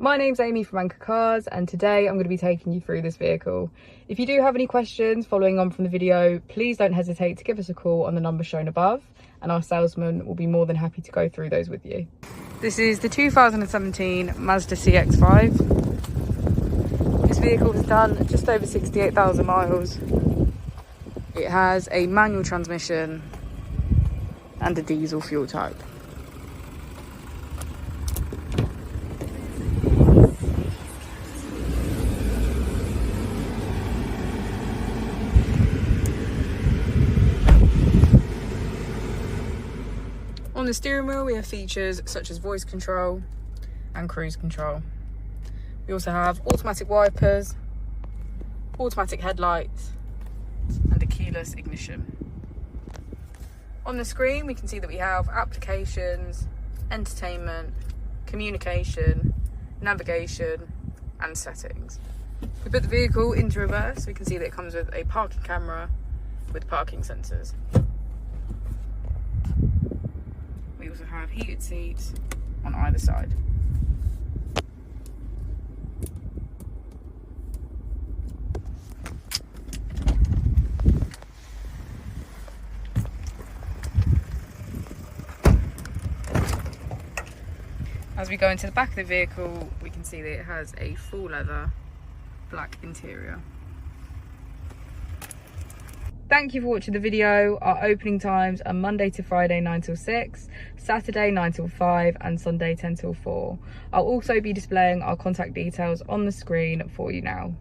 My name's Amy from Anchor Cars, and today I'm going to be taking you through this vehicle. If you do have any questions following on from the video, please don't hesitate to give us a call on the number shown above, and our salesman will be more than happy to go through those with you. This is the 2017 Mazda CX-5. This vehicle has done just over 68,000 miles. It has a manual transmission and a diesel fuel type. On the steering wheel, we have features such as voice control and cruise control. We also have automatic wipers, automatic headlights, and a keyless ignition. On the screen, we can see that we have applications, entertainment, communication, navigation, and settings. If we put the vehicle into reverse, we can see that it comes with a parking camera with parking sensors. We also have heated seats on either side. As we go into the back of the vehicle, we can see that it has a full leather black interior. Thank you for watching the video. Our opening times are Monday to Friday 9 till 6, Saturday 9 till 5, and Sunday 10 till 4. I'll also be displaying our contact details on the screen for you now.